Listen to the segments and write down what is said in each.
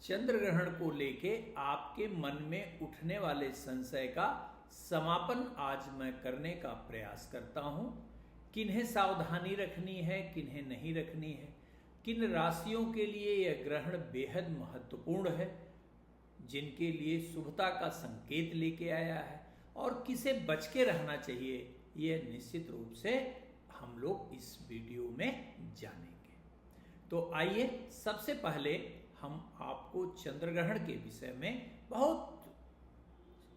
चंद्र ग्रहण को लेके आपके मन में उठने वाले संशय का समापन आज मैं करने का प्रयास करता हूं। किन्हें सावधानी रखनी है, किन्हें नहीं रखनी है, किन राशियों के लिए यह ग्रहण बेहद महत्वपूर्ण है, जिनके लिए शुभता का संकेत लेके आया है, और किसे बच के रहना चाहिए, यह निश्चित रूप से हम लोग इस वीडियो में जानेंगे। तो आइए सबसे पहले हम आपको चंद्र ग्रहण के विषय में बहुत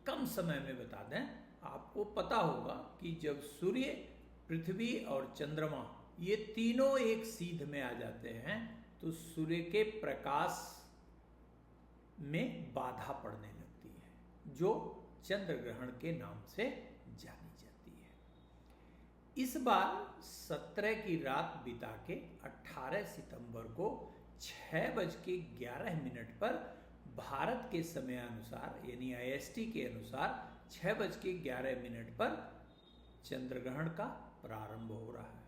कम समय में बता दें। आपको पता होगा कि जब सूर्य, पृथ्वी और चंद्रमा ये तीनों एक सीध में आ जाते हैं तो सूर्य के प्रकाश में बाधा पड़ने लगती है, जो चंद्र ग्रहण के नाम से जानी जाती है। इस बार 17 की रात बिता के 18 सितंबर को 6:11 पर भारत के समय अनुसार यानी IST के अनुसार 6:11 पर चंद्र ग्रहण का प्रारंभ हो रहा है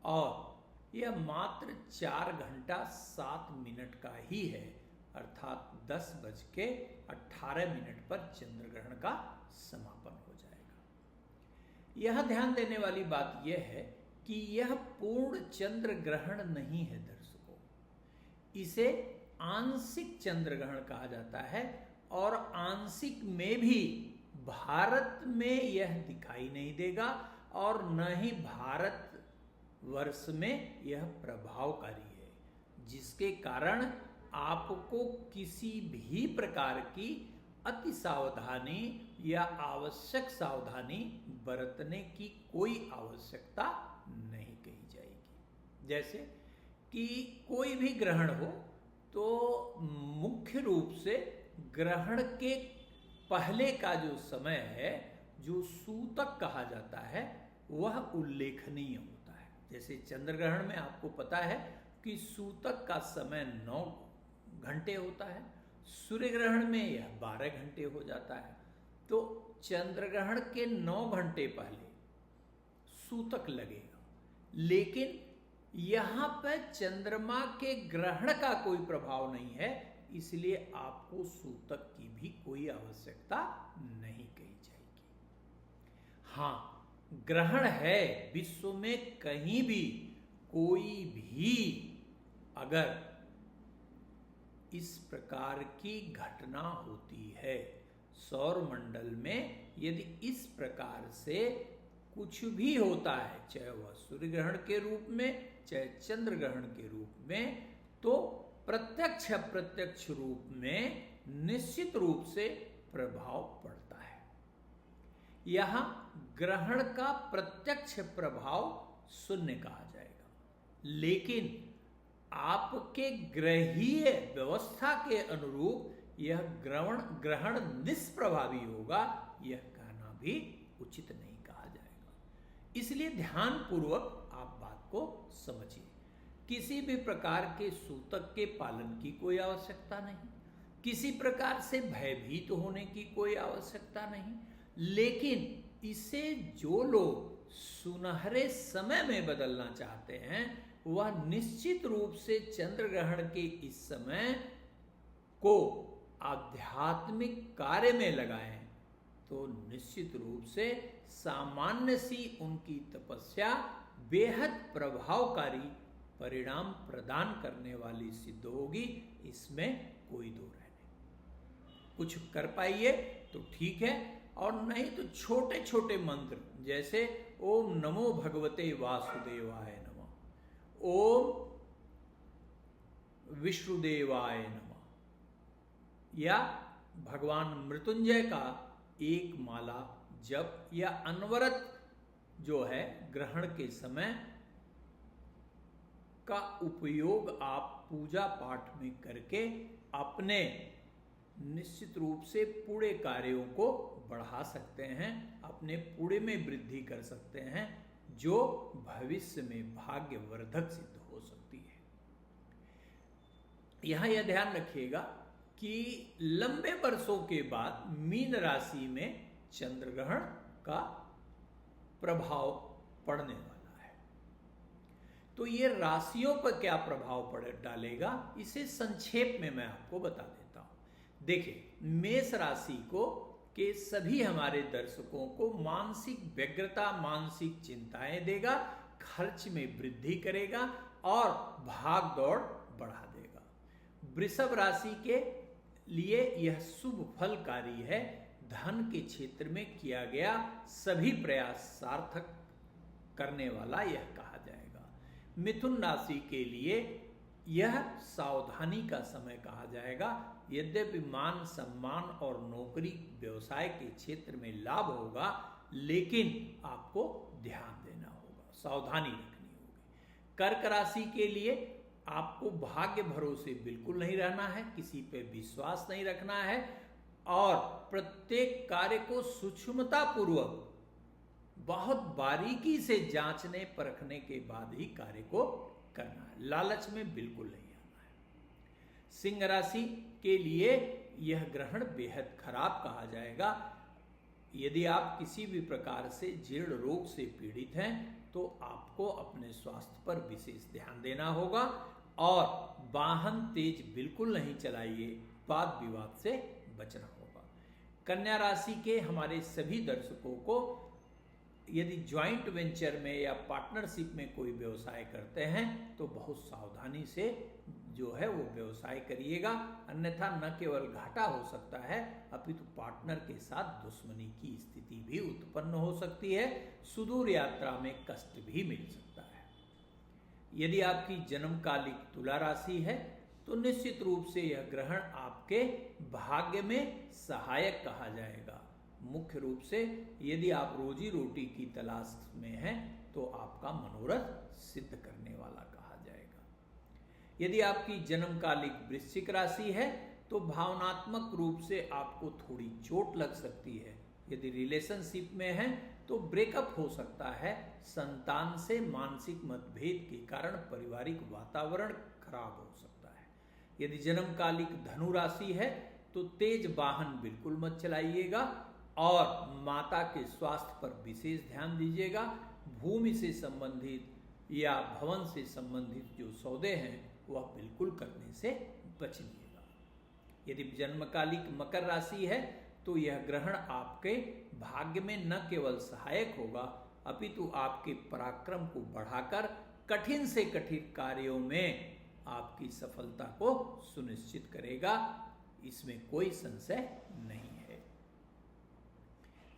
और यह मात्र 4 घंटा 7 मिनट का ही है, अर्थात 10:18 पर चंद्र ग्रहण का समापन हो जाएगा। यह ध्यान देने वाली बात यह है कि यह पूर्ण चंद्र ग्रहण नहीं है दर्शकों, इसे आंशिक चंद्र ग्रहण कहा जाता है और आंशिक में भी भारत में यह दिखाई नहीं देगा और न ही भारत वर्ष में यह प्रभावकारी है, जिसके कारण आपको किसी भी प्रकार की अति सावधानी या आवश्यक सावधानी बरतने की कोई आवश्यकता नहीं कही जाएगी। जैसे कि कोई भी ग्रहण हो तो मुख्य रूप से ग्रहण के पहले का जो समय है, जो सूतक कहा जाता है, वह उल्लेखनीय होता है। जैसे चंद्र ग्रहण में आपको पता है कि सूतक का समय 9 घंटे होता है, सूर्य ग्रहण में यह 12 घंटे हो जाता है। तो चंद्र ग्रहण के 9 घंटे पहले सूतक लगेगा, लेकिन यहां पर चंद्रमा के ग्रहण का कोई प्रभाव नहीं है, इसलिए आपको सूतक की भी कोई आवश्यकता नहीं कही जाएगी। हां, ग्रहण है, विश्व में कहीं भी कोई भी अगर इस प्रकार की घटना होती है, सौर मंडल में यदि इस प्रकार से कुछ भी होता है, चाहे वह सूर्य ग्रहण के रूप में, चाहे चंद्र ग्रहण के रूप में, तो प्रत्यक्ष अप्रत्यक्ष रूप में निश्चित रूप से प्रभाव पड़ता है। यहां ग्रहण का प्रत्यक्ष प्रभाव शून्य कहा जाएगा, लेकिन आपके ग्रहीय व्यवस्था के अनुरूप यह ग्रहण निष्प्रभावी होगा, यह कहना भी उचित नहीं कहा जाएगा। इसलिए ध्यान पूर्वक आप बात को समझिए। किसी भी प्रकार के सूतक के पालन की कोई आवश्यकता नहीं, किसी प्रकार से भयभीत होने की कोई आवश्यकता नहीं, लेकिन इसे जो लोग सुनहरे समय में बदलना चाहते हैं वह निश्चित रूप से चंद्र ग्रहण के इस समय को आध्यात्मिक कार्य में लगाएं, तो निश्चित रूप से सामान्य सी उनकी तपस्या बेहद प्रभावकारी परिणाम प्रदान करने वाली सिद्ध होगी, इसमें कोई दो राय नहीं। कुछ कर पाइए तो ठीक है, और नहीं तो छोटे छोटे मंत्र जैसे ओम नमो भगवते वासुदेवाय नमः, ओम विष्णुदेवाय नमः, या भगवान मृत्युंजय का एक माला जप, या अनवरत जो है ग्रहण के समय का उपयोग आप पूजा पाठ में करके अपने निश्चित रूप से पूरे कार्यों को बढ़ा सकते हैं, अपने पूरे में वृद्धि कर सकते हैं, जो भविष्य में भाग्यवर्धक सिद्ध हो सकती है। यहां यह ध्यान रखिएगा कि लंबे वर्षों के बाद मीन राशि में चंद्र ग्रहण का प्रभाव पड़ने वाला है। तो ये राशियों पर क्या प्रभाव डालेगा, इसे संक्षेप में मैं आपको बता देता हूं। देखिए, मेष राशि को के सभी हमारे दर्शकों को मानसिक व्यग्रता, मानसिक चिंताएं देगा, खर्च में वृद्धि करेगा और भाग दौड़ बढ़ा देगा। वृषभ राशि के लिए यह शुभ फलकारी है। धन के क्षेत्र में किया गया सभी प्रयास सार्थक करने वाला यह कहा जाएगा। मिथुन राशि के लिए यह सावधानी का समय कहा जाएगा। यद्यपि मान सम्मान और नौकरी व्यवसाय के क्षेत्र में लाभ होगा, लेकिन आपको ध्यान देना होगा, सावधानी रखनी होगी। कर्क राशि के लिए आपको भाग्य भरोसे बिल्कुल नहीं रहना है, किसी पे विश्वास नहीं रखना है और प्रत्येक कार्य को सूक्ष्मता पूर्वक बहुत बारीकी से जांचने परखने के बाद ही कार्य को करना है। लालच में बिल्कुल नहीं आना है। सिंह राशि के लिए यह ग्रहण बेहद खराब कहा जाएगा। यदि आप किसी भी प्रकार से जीर्ण रोग से पीड़ित हैं तो आपको अपने स्वास्थ्य पर विशेष ध्यान देना होगा और वाहन तेज बिल्कुल नहीं चलाइए, वाद विवाद से बचना होगा। कन्या राशि के हमारे सभी दर्शकों को यदि ज्वाइंट वेंचर में या पार्टनरशिप में कोई व्यवसाय करते हैं तो बहुत सावधानी से जो है वो व्यवसाय करिएगा, अन्यथा न केवल घाटा हो सकता है अपितु पार्टनर के साथ दुश्मनी की स्थिति भी उत्पन्न हो सकती है, सुदूर यात्रा में कष्ट भी मिल सकता है। यदि आपकी जन्मकालिक तुला राशि है तो निश्चित रूप से यह ग्रहण आपके भाग्य में सहायक कहा जाएगा। मुख्य रूप से यदि आप रोजी रोटी की तलाश में हैं तो आपका मनोरथ सिद्ध करने वाला कहा जाएगा। यदि आपकी जन्मकालिक वृश्चिक राशि है तो भावनात्मक रूप से आपको थोड़ी चोट लग सकती है। यदि रिलेशनशिप में है तो ब्रेकअप हो सकता है। संतान से मानसिक मतभेद के कारण पारिवारिक वातावरण खराब हो सकता है। यदि जन्मकालिक धनु राशि है तो तेज वाहन बिल्कुल मत चलाइएगा और माता के स्वास्थ्य पर विशेष ध्यान दीजिएगा। भूमि से संबंधित या भवन से संबंधित जो सौदे हैं वह बिल्कुल करने से बचिएगा। यदि जन्मकालिक मकर राशि है तो यह ग्रहण आपके भाग्य में न केवल सहायक होगा अपितु आपके पराक्रम को बढ़ाकर कठिन से कठिन कार्यों में आपकी सफलता को सुनिश्चित करेगा, इसमें कोई संशय नहीं है।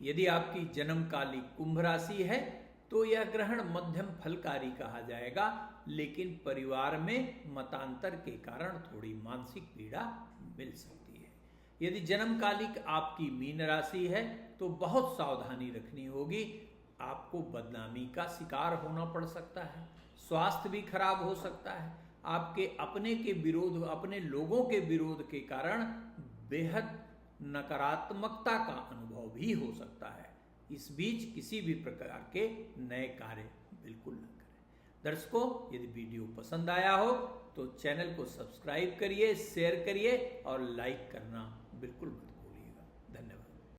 यदि आपकी जन्मकालिक कुंभ राशि है तो यह ग्रहण मध्यम फलकारी कहा जाएगा, लेकिन परिवार में मतांतर के कारण थोड़ी मानसिक पीड़ा मिल सकती है। यदि जन्मकालिक आपकी मीन राशि है तो बहुत सावधानी रखनी होगी, आपको बदनामी का शिकार होना पड़ सकता है, स्वास्थ्य भी खराब हो सकता है, आपके अपने के विरोध, अपने लोगों के विरोध के कारण बेहद नकारात्मकता का अनुभव भी हो सकता है। इस बीच किसी भी प्रकार के नए कार्य बिल्कुल न करें। दर्शकों, यदि वीडियो पसंद आया हो तो चैनल को सब्सक्राइब करिए, शेयर करिए और लाइक करना बिल्कुल मत भूलिए।